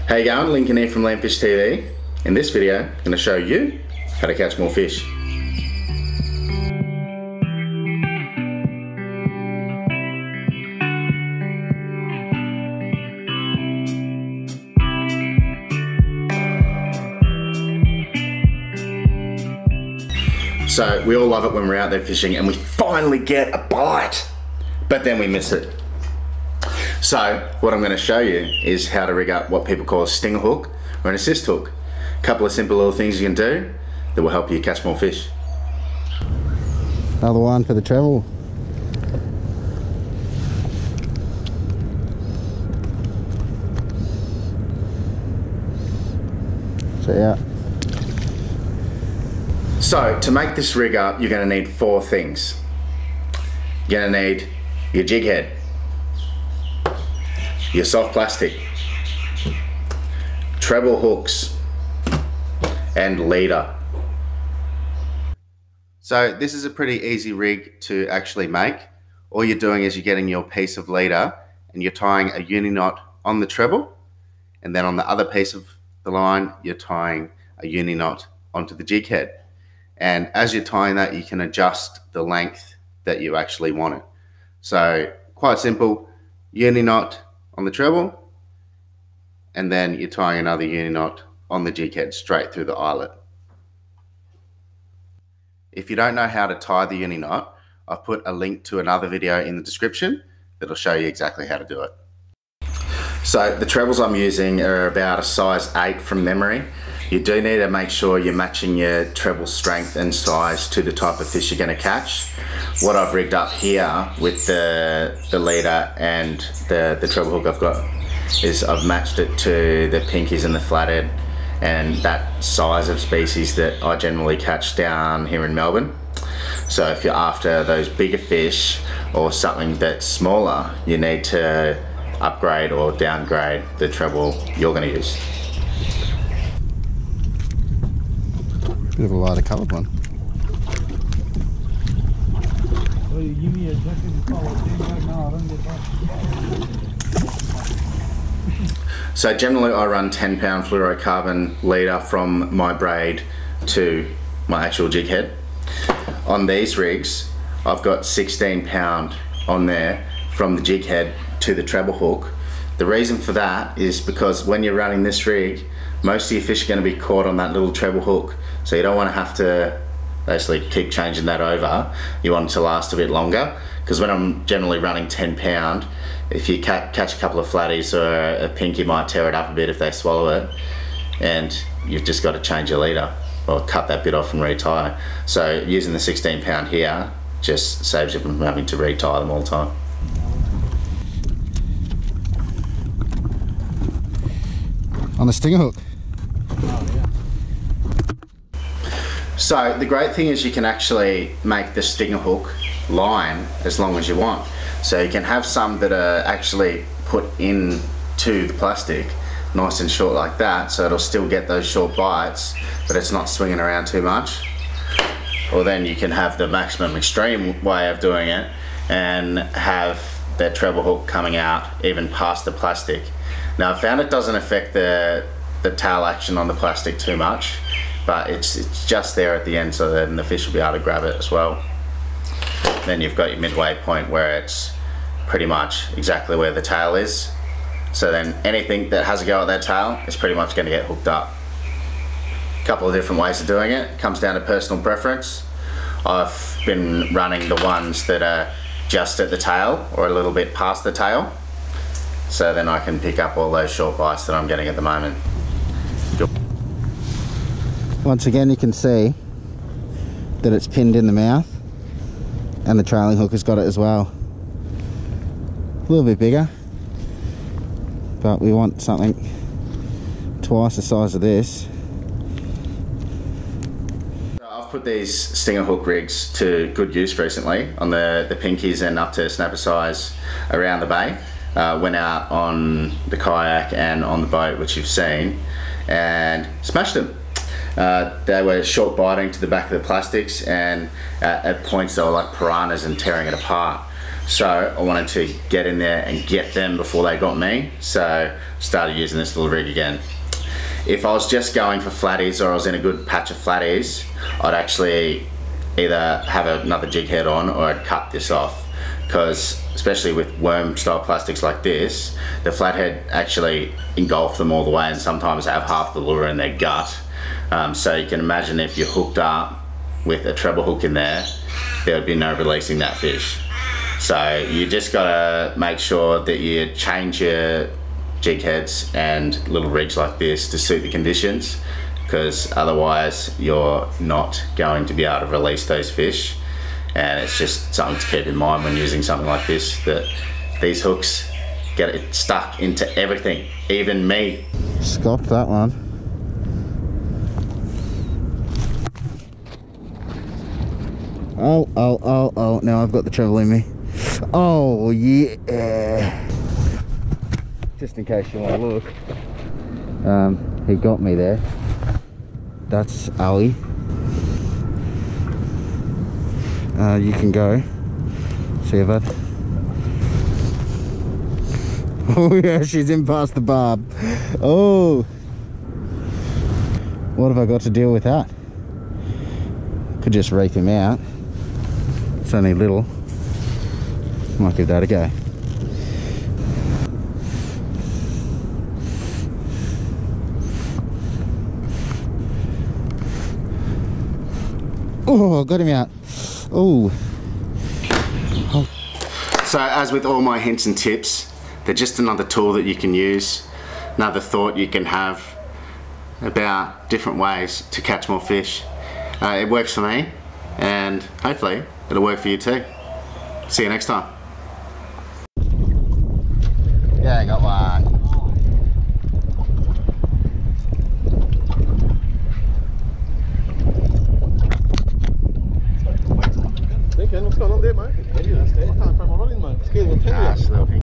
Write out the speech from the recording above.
How you going? Lincoln here from Landfish TV. In this video, I'm going to show you how to catch more fish. So we all love it when we're out there fishing and we finally get a bite, but then we miss it. So what I'm going to show you is how to rig up what people call a stinger hook or an assist hook. A couple of simple little things you can do that will help you catch more fish. Another one for the treble. See ya. So to make this rig up, you're going to need four things. You're going to need your jig head, your soft plastic, treble hooks, and leader. So this is a pretty easy rig to actually make. All you're doing is you're getting your piece of leader and you're tying a uni knot on the treble, and then on the other piece of the line you're tying a uni knot onto the jig head. And as you're tying that, you can adjust the length that you actually want it. So quite simple, uni knot on the treble, and then you're tying another uni knot on the jig head straight through the eyelet. If you don't know how to tie the uni knot, I've put a link to another video in the description that'll show you exactly how to do it. So the trebles I'm using are about a size 8 from memory. You do need to make sure you're matching your treble strength and size to the type of fish you're going to catch. What I've rigged up here with the leader and the treble hook I've got is I've matched it to the pinkies and the flathead and that size of species that I generally catch down here in Melbourne. So if you're after those bigger fish or something that's smaller, you need to upgrade or downgrade the treble you're going to use. Bit of a lighter coloured one. Well, you give me a jacket to follow right now, I don't get that. So generally I run 10-pound fluorocarbon leader from my braid to my actual jig head. On these rigs, I've got 16-pound on there from the jig head to the treble hook. The reason for that is because when you're running this rig, most of your fish are going to be caught on that little treble hook, so you don't want to have to basically keep changing that over. You want it to last a bit longer, because when I'm generally running 10-pound, if you catch a couple of flatties or a pink, you might tear it up a bit if they swallow it, and you've just got to change your leader or cut that bit off and retie. So using the 16-pound here just saves you from having to retie them all the time. On the stinger hook. Oh, yeah. So the great thing is you can actually make the stinger hook line as long as you want. So you can have some that are actually put into the plastic nice and short like that, so it'll still get those short bites but it's not swinging around too much. Or then you can have the maximum extreme way of doing it and have that treble hook coming out even past the plastic. Now I found it doesn't affect the tail action on the plastic too much, but it's just there at the end so that the fish will be able to grab it as well. Then you've got your midway point where it's pretty much exactly where the tail is. So then anything that has a go at that tail is pretty much going to get hooked up. A couple of different ways of doing it. It comes down to personal preference. I've been running the ones that are just at the tail or a little bit past the tail, so then I can pick up all those short bites that I'm getting at the moment. Once again you can see that it's pinned in the mouth and the trailing hook has got it as well. A little bit bigger, but we want something twice the size of this. I've put these stinger hook rigs to good use recently on the pinkies and up to snapper size around the bay. Went out on the kayak and on the boat, which you've seen, and smashed them. They were short biting to the back of the plastics, and at points they were like piranhas and tearing it apart. So I wanted to get in there and get them before they got me. So started using this little rig again. If I was just going for flatties or I was in a good patch of flatties, I'd actually either have another jig head on or I'd cut this off. Because especially with worm style plastics like this, the flathead actually engulf them all the way and sometimes have half the lure in their gut. So you can imagine if you're hooked up with a treble hook in there, there would be no releasing that fish. So you just gotta make sure that you change your jig heads and little rigs like this to suit the conditions, because otherwise you're not going to be able to release those fish. And it's just something to keep in mind when using something like this, that these hooks get it stuck into everything, even me. Scopped that one. Oh, now I've got the treble in me. Oh yeah. Just in case you want to look. He got me there. That's Ali. You can go. See you, bud. Oh yeah, she's in past the barb. Oh. What have I got to deal with that? Could just reef him out. It's only little. Might give that a go. Oh, got him out. Oh. So as with all my hints and tips, they're just another tool that you can use, another thought you can have about different ways to catch more fish. It works for me, and hopefully it'll work for you too. See you next time. Yeah, I got one. What's going on there, mate? I can't find my rod in, mate. Scared of the